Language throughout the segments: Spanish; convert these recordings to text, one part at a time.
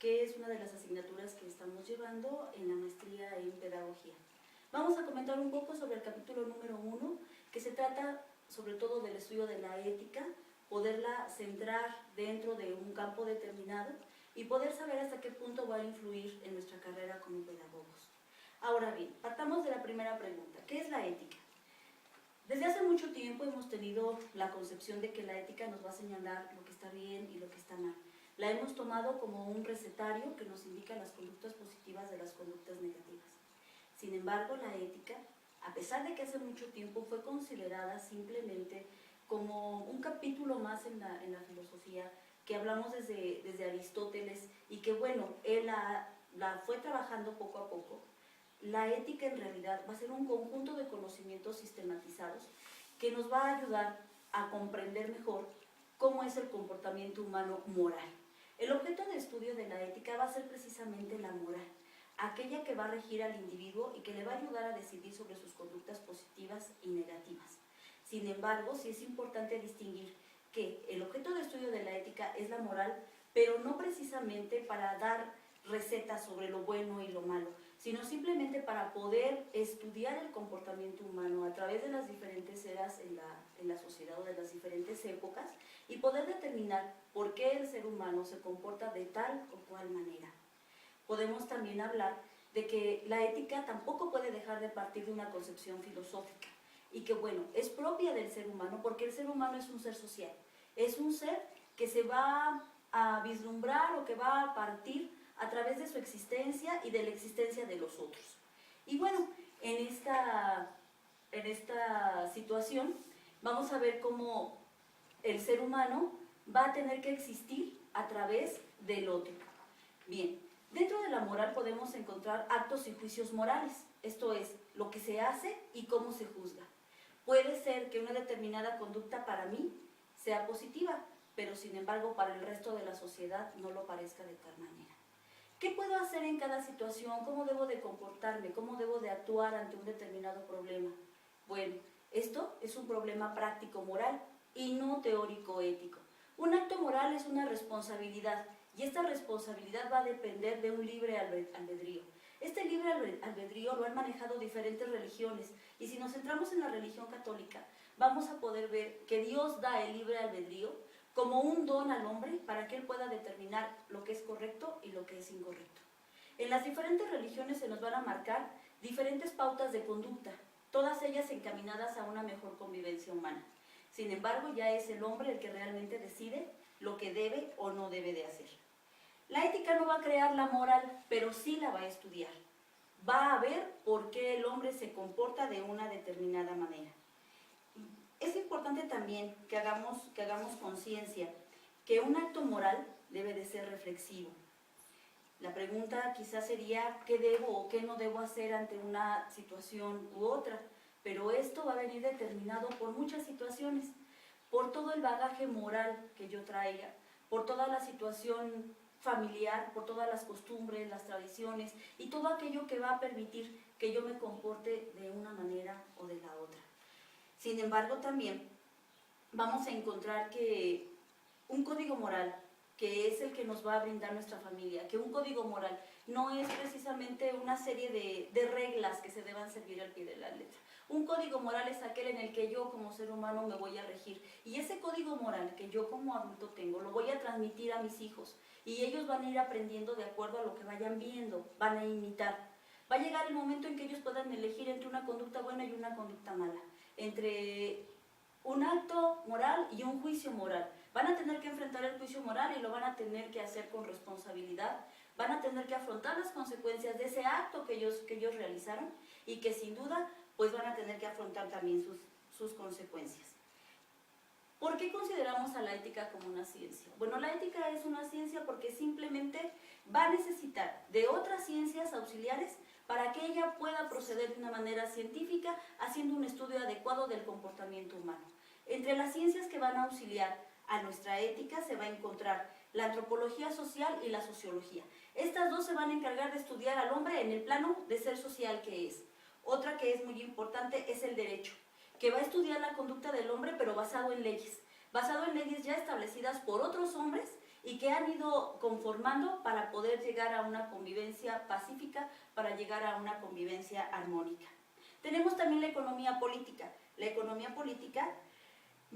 que es una de las asignaturas que estamos llevando en la maestría en pedagogía. Vamos a comentar un poco sobre el capítulo número 1, que se trata sobre todo del estudio de la ética, poderla centrar dentro de un campo determinado y poder saber hasta qué punto va a influir en nuestra carrera como pedagogos. Ahora bien, partamos de la primera pregunta, ¿qué es la ética? Desde hace mucho tiempo hemos tenido la concepción de que la ética nos va a señalar lo que está bien y lo que está mal. La hemos tomado como un recetario que nos indica las conductas positivas de las conductas negativas. Sin embargo, la ética, a pesar de que hace mucho tiempo fue considerada simplemente como un capítulo más en la filosofía, que hablamos desde Aristóteles y que bueno, él la fue trabajando poco a poco. La ética en realidad va a ser un conjunto de conocimientos sistematizados que nos va a ayudar a comprender mejor cómo es el comportamiento humano moral. El objeto de estudio de la ética va a ser precisamente la moral, aquella que va a regir al individuo y que le va a ayudar a decidir sobre sus conductas positivas y negativas. Sin embargo, sí es importante distinguir que el objeto de estudio de la ética es la moral, pero no precisamente para dar recetas sobre lo bueno y lo malo, sino simplemente para poder estudiar el comportamiento humano a través de las diferentes eras en la sociedad o de las diferentes épocas y poder determinar por qué el ser humano se comporta de tal o cual manera. Podemos también hablar de que la ética tampoco puede dejar de partir de una concepción filosófica y que bueno, es propia del ser humano porque el ser humano es un ser social, es un ser que se va a vislumbrar o que va a partir a través de su existencia y de la existencia de los otros. Y bueno, en esta situación vamos a ver cómo el ser humano va a tener que existir a través del otro. Bien, dentro de la moral podemos encontrar actos y juicios morales, esto es, lo que se hace y cómo se juzga. Puede ser que una determinada conducta para mí sea positiva, pero sin embargo para el resto de la sociedad no lo parezca de tal manera. ¿Qué puedo hacer en cada situación? ¿Cómo debo de comportarme? ¿Cómo debo de actuar ante un determinado problema? Bueno, esto es un problema práctico-moral y no teórico-ético. Un acto moral es una responsabilidad y esta responsabilidad va a depender de un libre albedrío. Este libre albedrío lo han manejado diferentes religiones y si nos centramos en la religión católica, vamos a poder ver que Dios da el libre albedrío como un don al hombre para que él pueda determinar lo que es correcto y lo que es incorrecto. En las diferentes religiones se nos van a marcar diferentes pautas de conducta, todas ellas encaminadas a una mejor convivencia humana. Sin embargo, ya es el hombre el que realmente decide lo que debe o no debe de hacer. La ética no va a crear la moral, pero sí la va a estudiar. Va a ver por qué el hombre se comporta de una determinada manera. Es importante también que hagamos conciencia que un acto moral debe de ser reflexivo. La pregunta quizás sería qué debo o qué no debo hacer ante una situación u otra, pero esto va a venir determinado por muchas situaciones, por todo el bagaje moral que yo traiga, por toda la situación familiar, por todas las costumbres, las tradiciones y todo aquello que va a permitir que yo me comporte de una manera o de la otra. Sin embargo, también vamos a encontrar que un código moral, que es el que nos va a brindar nuestra familia, que un código moral no es precisamente una serie de reglas que se deban seguir al pie de la letra. Un código moral es aquel en el que yo como ser humano me voy a regir y ese código moral que yo como adulto tengo lo voy a transmitir a mis hijos y ellos van a ir aprendiendo de acuerdo a lo que vayan viendo, van a imitar. Va a llegar el momento en que ellos puedan elegir entre una conducta buena y una conducta mala, entre un acto moral y un juicio moral. Van a tener que enfrentar el juicio moral y lo van a tener que hacer con responsabilidad, van a tener que afrontar las consecuencias de ese acto que ellos realizaron y que sin duda pues van a tener que afrontar también sus consecuencias. ¿Por qué consideramos a la ética como una ciencia? Bueno, la ética es una ciencia porque simplemente va a necesitar de otras ciencias auxiliares para que ella pueda proceder de una manera científica haciendo un estudio adecuado del comportamiento humano. Entre las ciencias que van a auxiliar a nuestra ética se va a encontrar la antropología social y la sociología. Estas dos se van a encargar de estudiar al hombre en el plano de ser social que es. Otra que es muy importante es el derecho, que va a estudiar la conducta del hombre pero basado en leyes ya establecidas por otros hombres y que han ido conformando para poder llegar a una convivencia pacífica, para llegar a una convivencia armónica. Tenemos también la economía política. La economía política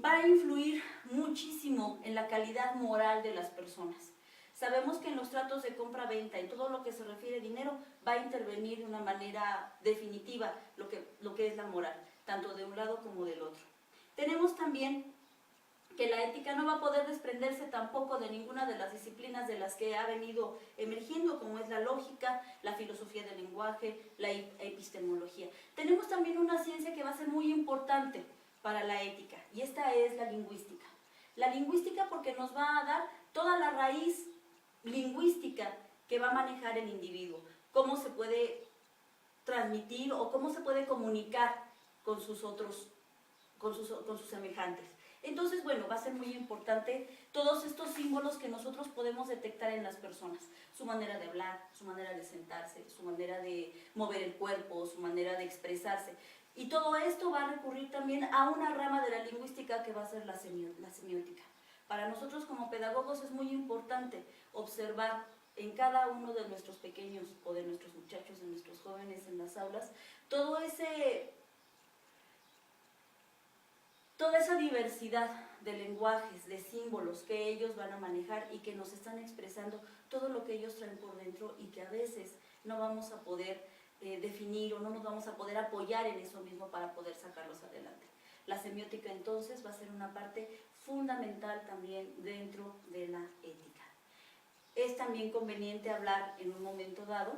va a influir muchísimo en la calidad moral de las personas. Sabemos que en los tratos de compra-venta, en todo lo que se refiere a dinero, va a intervenir de una manera definitiva lo que es la moral, tanto de un lado como del otro. Tenemos también que la ética no va a poder desprenderse tampoco de ninguna de las disciplinas de las que ha venido emergiendo, como es la lógica, la filosofía del lenguaje, la epistemología. Tenemos también una ciencia que va a ser muy importante para la ética, y esta es la lingüística. La lingüística porque nos va a dar toda la raíz lingüística que va a manejar el individuo, cómo se puede transmitir o cómo se puede comunicar con sus semejantes. Entonces, bueno, va a ser muy importante todos estos símbolos que nosotros podemos detectar en las personas, su manera de hablar, su manera de sentarse, su manera de mover el cuerpo, su manera de expresarse. Y todo esto va a recurrir también a una rama de la lingüística que va a ser la semiótica. Para nosotros como pedagogos es muy importante observar en cada uno de nuestros pequeños o de nuestros muchachos, de nuestros jóvenes en las aulas, toda esa diversidad de lenguajes, de símbolos que ellos van a manejar y que nos están expresando todo lo que ellos traen por dentro y que a veces no vamos a poder definir o no nos vamos a poder apoyar en eso mismo para poder sacarlos adelante. La semiótica entonces va a ser una parte fundamental también dentro de la ética. Es también conveniente hablar en un momento dado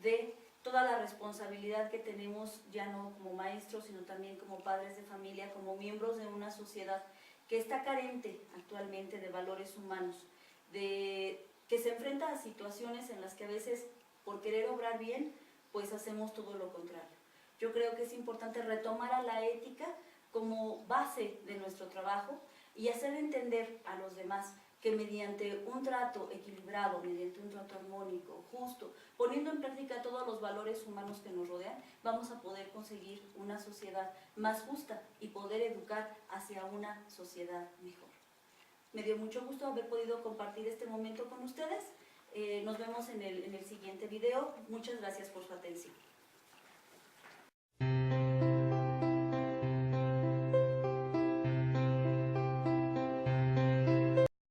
de toda la responsabilidad que tenemos ya no como maestros, sino también como padres de familia, como miembros de una sociedad que está carente actualmente de valores humanos, que se enfrenta a situaciones en las que a veces por querer obrar bien, pues hacemos todo lo contrario. Yo creo que es importante retomar a la ética como base de nuestro trabajo y hacer entender a los demás que mediante un trato equilibrado, mediante un trato armónico, justo, poniendo en práctica todos los valores humanos que nos rodean, vamos a poder conseguir una sociedad más justa y poder educar hacia una sociedad mejor. Me dio mucho gusto haber podido compartir este momento con ustedes. Nos vemos en el siguiente video. Muchas gracias por su atención.